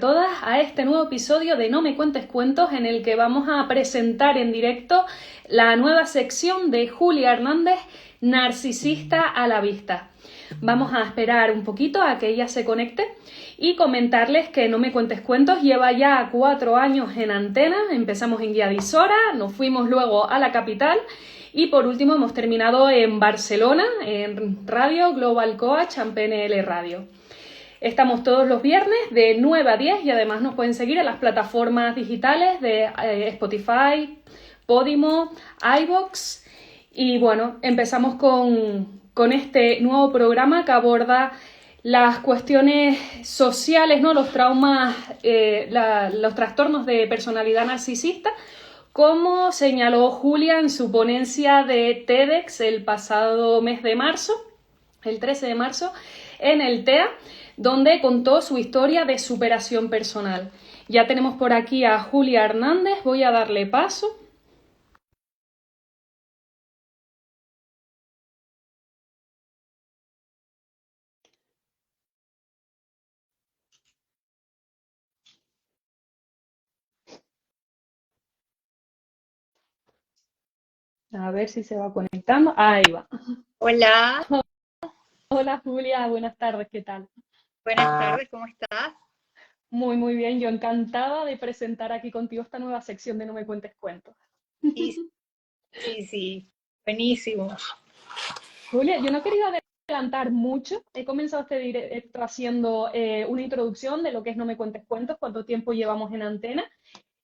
todas a este nuevo episodio de No me cuentes cuentos, en el que vamos a presentar en directo la nueva sección de Julia Hernández, Narcisista a la Vista. Vamos a esperar un poquito a que ella se conecte y comentarles que No me cuentes cuentos lleva ya 4 años en antena. Empezamos en Guía de Isora, nos fuimos luego a la capital y por último hemos terminado en Barcelona, en Radio Global Coach, en PNL Radio. Estamos todos los viernes de 9 a 10 y además nos pueden seguir en las plataformas digitales de Spotify, Podimo, iVoox. Y bueno, empezamos con este nuevo programa que aborda las cuestiones sociales, ¿no? Los traumas, los trastornos de personalidad narcisista, como señaló Julia en su ponencia de TEDx el pasado mes de marzo, el 13 de marzo, en el TEA, donde contó su historia de superación personal. Ya tenemos por aquí a Julia Hernández, voy a darle paso. A ver si se va conectando. Ahí va. Hola, Hola Julia, buenas tardes, ¿qué tal? buenas tardes, ¿cómo estás? Muy, muy bien, yo encantada de presentar aquí contigo esta nueva sección de No me cuentes cuentos. Sí, sí, sí, buenísimo. Julia, yo no he querido adelantar mucho. He comenzado este directo haciendo una introducción de lo que es No me cuentes cuentos, cuánto tiempo llevamos en antena,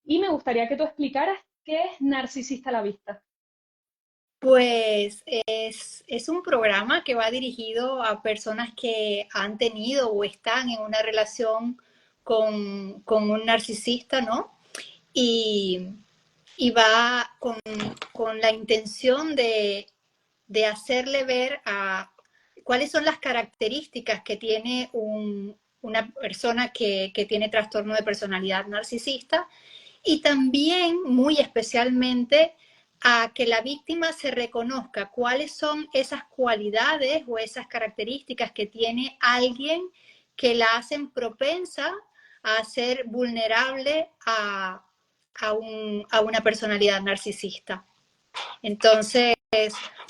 y me gustaría que tú explicaras qué es Narcisista a la Vista. Pues es un programa que va dirigido a personas que han tenido o están en una relación con un narcisista, ¿no? Y, y va con la intención de hacerle ver a cuáles son las características que tiene una persona que tiene trastorno de personalidad narcisista y también muy especialmente a que la víctima se reconozca cuáles son esas cualidades o esas características que tiene alguien que la hacen propensa a ser vulnerable a una personalidad narcisista. Entonces,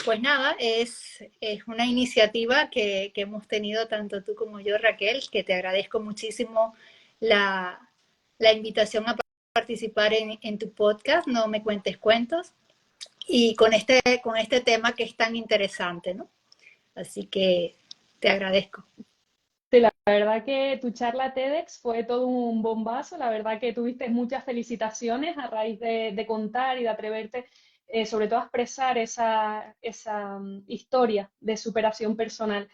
pues nada, es una iniciativa que hemos tenido tanto tú como yo, Raquel, que te agradezco muchísimo la invitación a participar en tu podcast, No me cuentes cuentos, y con este tema que es tan interesante, ¿no? Así que te agradezco. Sí, la verdad que tu charla TEDx fue todo un bombazo, la verdad que tuviste muchas felicitaciones a raíz de contar y de atreverte, sobre todo a expresar esa historia de superación personal.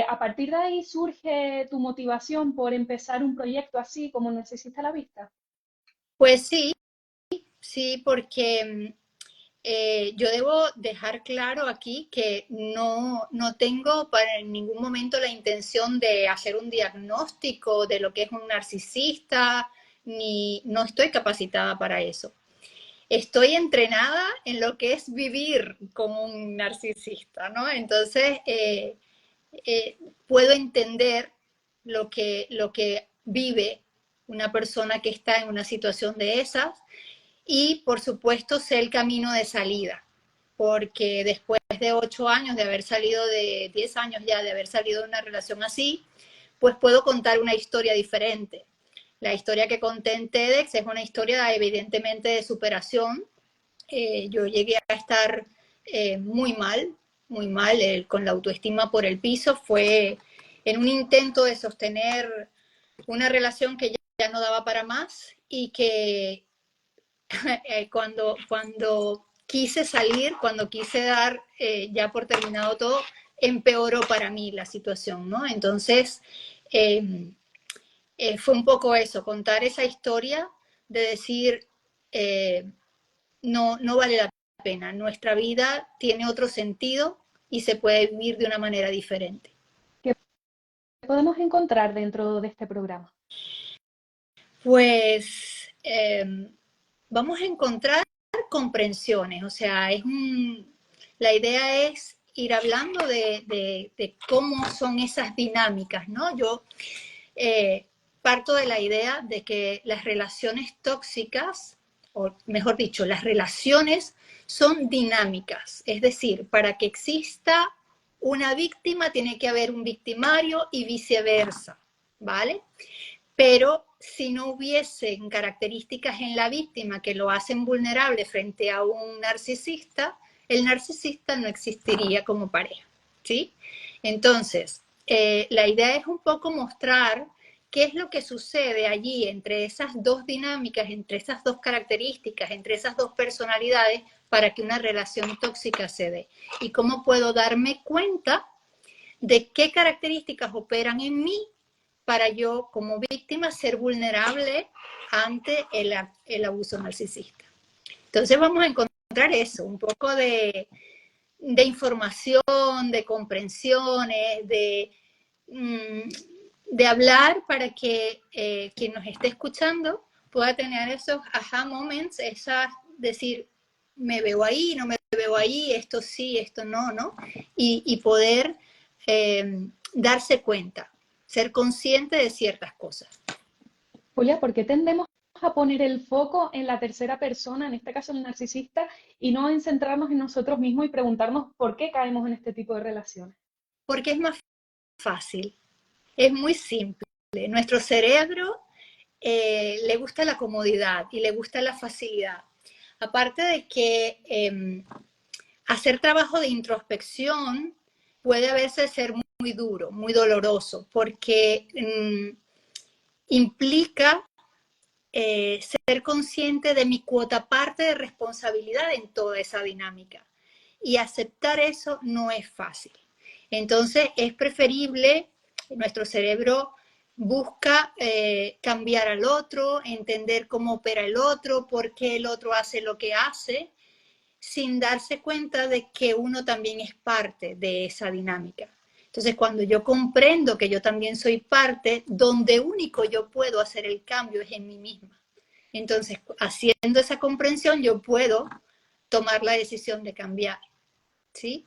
A partir de ahí surge tu motivación por empezar un proyecto así como Narcisista a la Vista. Pues sí, sí, porque yo debo dejar claro aquí que no tengo en ningún momento la intención de hacer un diagnóstico de lo que es un narcisista, ni no estoy capacitada para eso. Estoy entrenada en lo que es vivir como un narcisista, ¿no? Entonces, puedo entender lo que vive una persona que está en una situación de esas y, por supuesto, sé el camino de salida, porque después de 8 años de haber salido, de 10 años ya de haber salido de una relación así, pues puedo contar una historia diferente. La historia que conté en TEDx es una historia evidentemente de superación. Yo llegué a estar muy mal, con la autoestima por el piso. Fue en un intento de sostener una relación que ya no daba para más y que cuando quise salir, cuando quise dar ya por terminado todo, empeoró para mí la situación, ¿no? Entonces, fue un poco eso, contar esa historia de decir, no vale la pena, nuestra vida tiene otro sentido y se puede vivir de una manera diferente. ¿Qué podemos encontrar dentro de este programa? Pues vamos a encontrar comprensiones, o sea, la idea es ir hablando de cómo son esas dinámicas, ¿no? Yo parto de la idea de que las relaciones tóxicas, o mejor dicho, las relaciones son dinámicas. Es decir, para que exista una víctima tiene que haber un victimario y viceversa, ¿vale? Pero si no hubiesen características en la víctima que lo hacen vulnerable frente a un narcisista, el narcisista no existiría como pareja, ¿sí? Entonces, la idea es un poco mostrar qué es lo que sucede allí entre esas dos dinámicas, entre esas dos características, entre esas dos personalidades para que una relación tóxica se dé. Y cómo puedo darme cuenta de qué características operan en mí para yo, como víctima, ser vulnerable ante el abuso narcisista. Entonces vamos a encontrar eso, un poco de información, de comprensiones, de hablar para que quien nos esté escuchando pueda tener esos aha moments, decir, me veo ahí, no me veo ahí, esto sí, esto no, ¿no? Y poder darse cuenta, ser consciente de ciertas cosas. Julia, ¿por qué tendemos a poner el foco en la tercera persona, en este caso el narcisista, y no en centrarnos en nosotros mismos y preguntarnos por qué caemos en este tipo de relaciones? Porque es más fácil, es muy simple. Nuestro cerebro le gusta la comodidad y le gusta la facilidad. Aparte de que hacer trabajo de introspección puede a veces ser muy duro, muy doloroso, porque implica ser consciente de mi cuota parte de responsabilidad en toda esa dinámica. Y aceptar eso no es fácil. Entonces es preferible, nuestro cerebro busca cambiar al otro, entender cómo opera el otro, por qué el otro hace lo que hace, sin darse cuenta de que uno también es parte de esa dinámica. Entonces, cuando yo comprendo que yo también soy parte, donde único yo puedo hacer el cambio es en mí misma. Entonces, haciendo esa comprensión, yo puedo tomar la decisión de cambiar, ¿sí?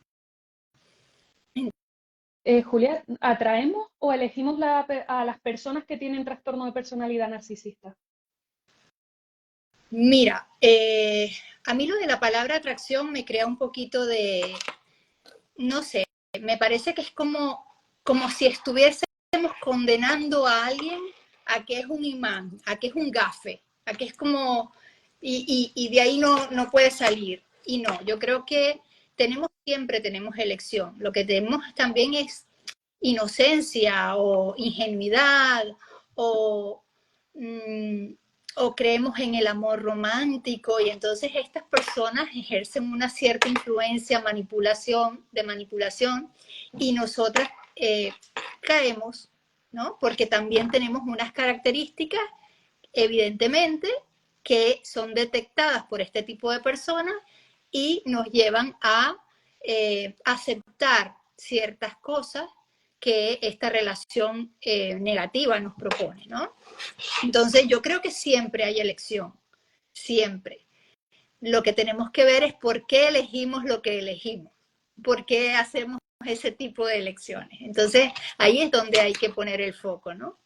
Julia, ¿atraemos o elegimos a las personas que tienen trastorno de personalidad narcisista? Mira, a mí lo de la palabra atracción me crea un poquito de, no sé, me parece que es como si estuviésemos condenando a alguien a que es un imán, a que es un gafe, a que es como, y de ahí no puede salir. Y no, yo creo que siempre tenemos elección. Lo que tenemos también es inocencia o ingenuidad o, mmm, o creemos en el amor romántico y entonces estas personas ejercen una cierta influencia de manipulación y nosotras caemos, ¿no? Porque también tenemos unas características, evidentemente, que son detectadas por este tipo de personas y nos llevan a aceptar ciertas cosas que esta relación negativa nos propone, ¿no? Entonces yo creo que siempre hay elección, siempre. Lo que tenemos que ver es por qué elegimos lo que elegimos, por qué hacemos ese tipo de elecciones. Entonces ahí es donde hay que poner el foco, ¿no?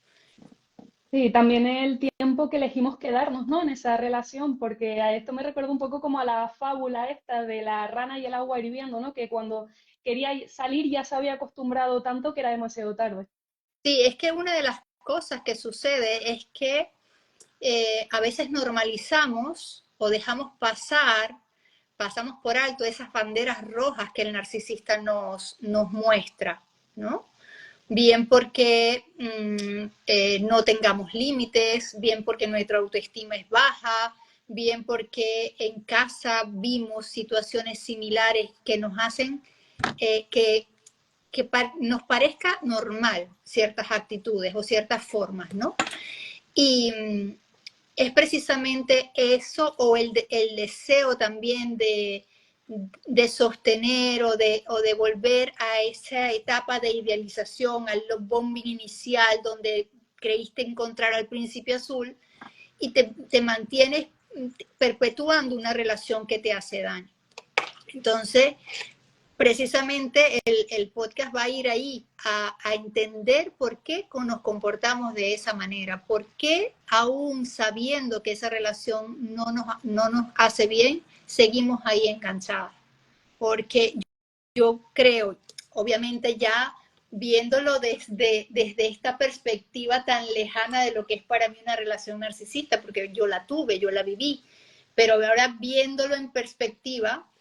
Sí, también el tiempo que elegimos quedarnos, ¿no? En esa relación, porque a esto me recuerda un poco como a la fábula esta de la rana y el agua hirviendo, ¿no? Que cuando quería salir ya se había acostumbrado tanto que era demasiado tarde. Sí, es que una de las cosas que sucede es que a veces normalizamos o dejamos pasamos por alto esas banderas rojas que el narcisista nos muestra, ¿no? Bien porque no tengamos límites, bien porque nuestra autoestima es baja, bien porque en casa vimos situaciones similares que nos hacen que nos parezca normal ciertas actitudes o ciertas formas, ¿no? Y es precisamente eso o el deseo también de sostener o de volver a esa etapa de idealización, al love bombing inicial donde creíste encontrar al príncipe azul y te mantienes perpetuando una relación que te hace daño. Entonces, precisamente el podcast va a ir ahí a entender por qué nos comportamos de esa manera, por qué aún sabiendo que esa relación no nos hace bien, seguimos ahí enganchadas. Porque yo creo, obviamente ya viéndolo desde esta perspectiva tan lejana de lo que es para mí una relación narcisista, porque yo la tuve, yo la viví, pero ahora viéndolo en perspectiva,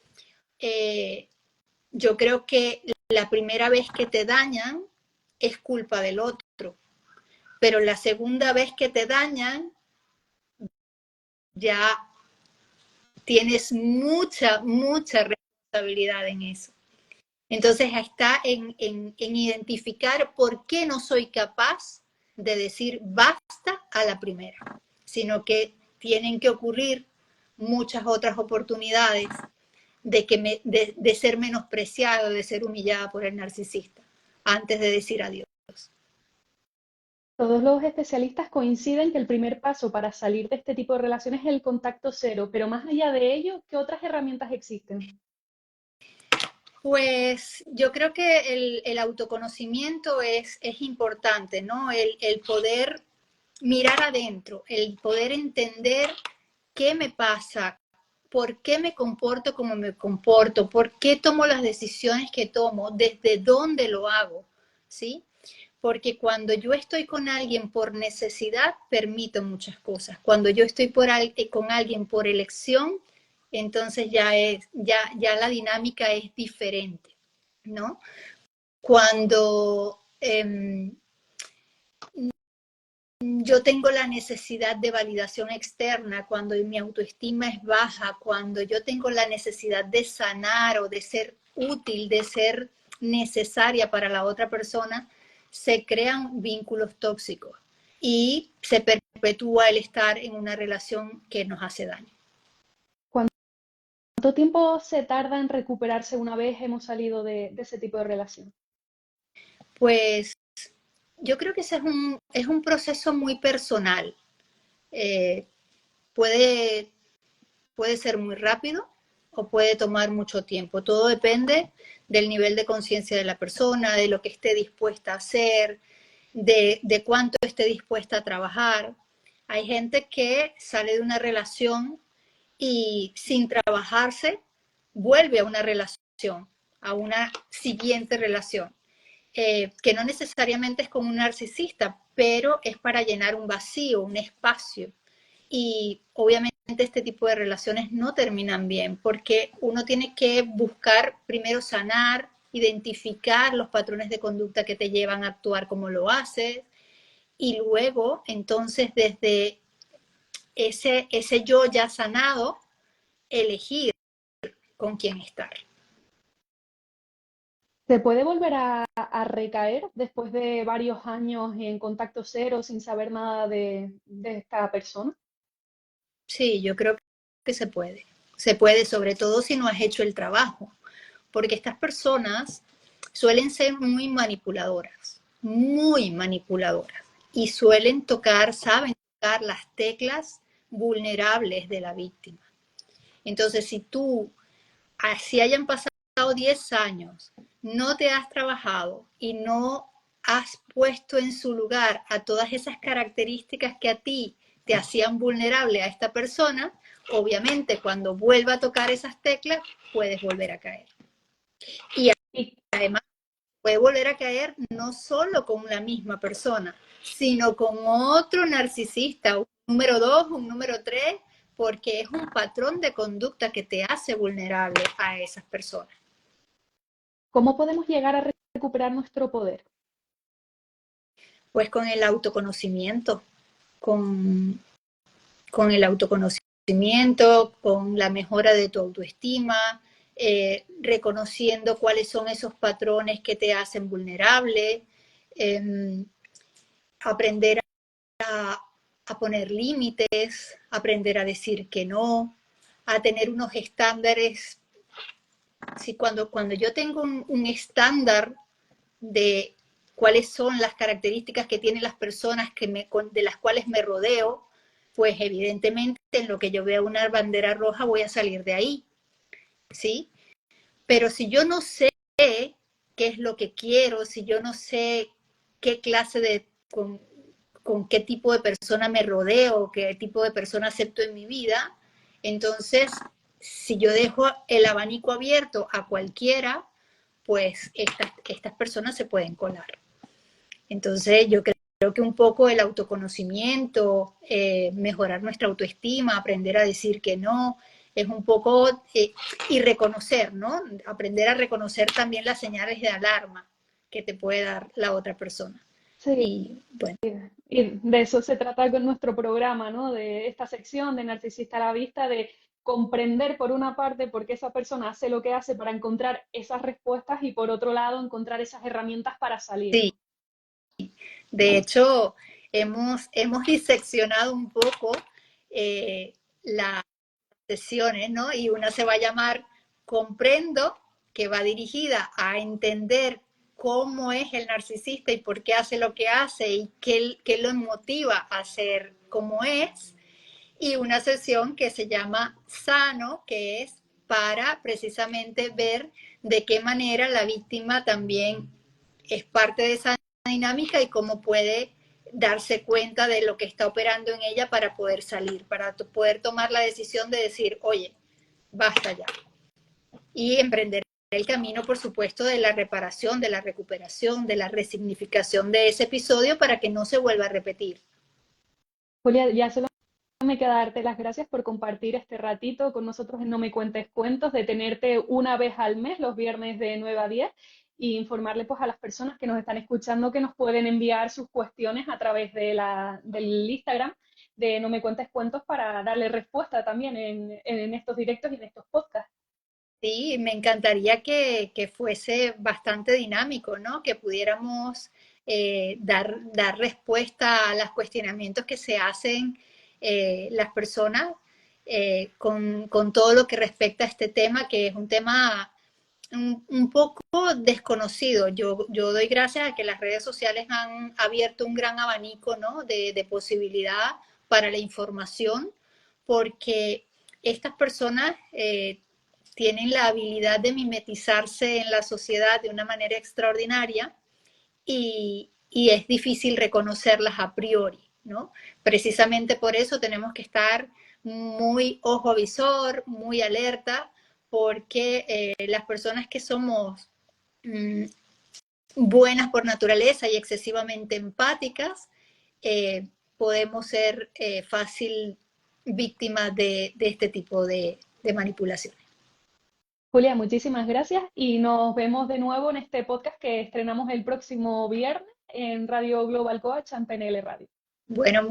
yo creo que la primera vez que te dañan es culpa del otro, pero la segunda vez que te dañan ya tienes mucha responsabilidad en eso. Entonces está en identificar por qué no soy capaz de decir basta a la primera, sino que tienen que ocurrir muchas otras oportunidades de ser menospreciado, de ser humillada por el narcisista, antes de decir adiós. Todos los especialistas coinciden que el primer paso para salir de este tipo de relaciones es el contacto cero, pero más allá de ello, ¿qué otras herramientas existen? Pues yo creo que el autoconocimiento es importante, ¿no? El poder mirar adentro, el poder entender qué me pasa, por qué me comporto como me comporto, por qué tomo las decisiones que tomo, desde dónde lo hago, ¿sí? Porque cuando yo estoy con alguien por necesidad, permito muchas cosas. Cuando yo estoy con alguien por elección, entonces ya la dinámica es diferente, ¿no? Cuando yo tengo la necesidad de validación externa, cuando mi autoestima es baja, cuando yo tengo la necesidad de sanar o de ser útil, de ser necesaria para la otra persona, se crean vínculos tóxicos y se perpetúa el estar en una relación que nos hace daño. ¿Cuánto tiempo se tarda en recuperarse una vez hemos salido de ese tipo de relación? Pues yo creo que ese es un proceso muy personal. Puede ser muy rápido o puede tomar mucho tiempo. Todo depende del nivel de conciencia de la persona, de lo que esté dispuesta a hacer, de cuánto esté dispuesta a trabajar. Hay gente que sale de una relación y sin trabajarse vuelve a una relación, a una siguiente relación, que no necesariamente es con un narcisista, pero es para llenar un vacío, un espacio. Y obviamente este tipo de relaciones no terminan bien porque uno tiene que buscar primero sanar, identificar los patrones de conducta que te llevan a actuar como lo haces y luego entonces desde ese yo ya sanado elegir con quién estar. ¿Se puede volver a recaer después de varios años en contacto cero sin saber nada de esta persona? Sí, yo creo que se puede. Se puede, sobre todo si no has hecho el trabajo, porque estas personas suelen ser muy manipuladoras, y suelen saben tocar las teclas vulnerables de la víctima. Entonces, si tú, así hayan pasado 10 años, no te has trabajado y no has puesto en su lugar a todas esas características que a ti te hacían vulnerable a esta persona, obviamente cuando vuelva a tocar esas teclas, puedes volver a caer. Y además, puede volver a caer no solo con la misma persona, sino con otro narcisista, un número 2, un número 3, porque es un patrón de conducta que te hace vulnerable a esas personas. ¿Cómo podemos llegar a recuperar nuestro poder? Pues con el autoconocimiento, con el autoconocimiento, con la mejora de tu autoestima, reconociendo cuáles son esos patrones que te hacen vulnerable, aprender a poner límites, aprender a decir que no, a tener unos estándares. Si cuando yo tengo un estándar de cuáles son las características que tienen las personas de las cuales me rodeo, pues evidentemente en lo que yo vea una bandera roja voy a salir de ahí, ¿sí? Pero si yo no sé qué es lo que quiero, si yo no sé qué clase con qué tipo de persona me rodeo, qué tipo de persona acepto en mi vida, entonces si yo dejo el abanico abierto a cualquiera, pues estas personas se pueden colar. Entonces yo creo que un poco el autoconocimiento, mejorar nuestra autoestima, aprender a decir que no, es un poco, y reconocer, ¿no? Aprender a reconocer también las señales de alarma que te puede dar la otra persona. Sí, Y bueno, y de eso se trata con nuestro programa, ¿no? De esta sección de Narcisista a la Vista, de comprender por una parte por qué esa persona hace lo que hace para encontrar esas respuestas y por otro lado encontrar esas herramientas para salir. sí, de hecho, hemos diseccionado un poco las sesiones, ¿no? Y una se va a llamar Comprendo, que va dirigida a entender cómo es el narcisista y por qué hace lo que hace y qué lo motiva a ser como es. Y una sesión que se llama Sano, que es para precisamente ver de qué manera la víctima también es parte de esa dinámica y cómo puede darse cuenta de lo que está operando en ella para poder salir, para poder tomar la decisión de decir, oye, basta ya. Y emprender el camino, por supuesto, de la reparación, de la recuperación, de la resignificación de ese episodio para que no se vuelva a repetir. Julia, ya solo me queda darte las gracias por compartir este ratito con nosotros en No Me Cuentes Cuentos, de tenerte una vez al mes, los viernes de 9 a 10, y informarle pues a las personas que nos están escuchando que nos pueden enviar sus cuestiones a través de del Instagram de No Me Cuentes Cuentos para darle respuesta también en estos directos y en estos podcasts. Sí, me encantaría que fuese bastante dinámico, ¿no? Que pudiéramos dar respuesta a los cuestionamientos que se hacen las personas con todo lo que respecta a este tema, que es un tema un poco desconocido. Yo doy gracias a que las redes sociales han abierto un gran abanico, ¿no? de posibilidad para la información, porque estas personas tienen la habilidad de mimetizarse en la sociedad de una manera extraordinaria y es difícil reconocerlas a priori, ¿no? Precisamente por eso tenemos que estar muy ojo visor, muy alerta, porque las personas que somos buenas por naturaleza y excesivamente empáticas, podemos ser fácil víctimas de este tipo de manipulaciones. Julia, muchísimas gracias y nos vemos de nuevo en este podcast que estrenamos el próximo viernes en Radio Global Coach en PNL Radio. Bueno,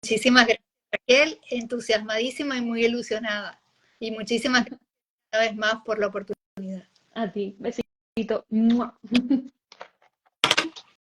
muchísimas gracias, Raquel, entusiasmadísima y muy ilusionada. Y muchísimas gracias una vez más por la oportunidad. A ti, besito. ¡Mua!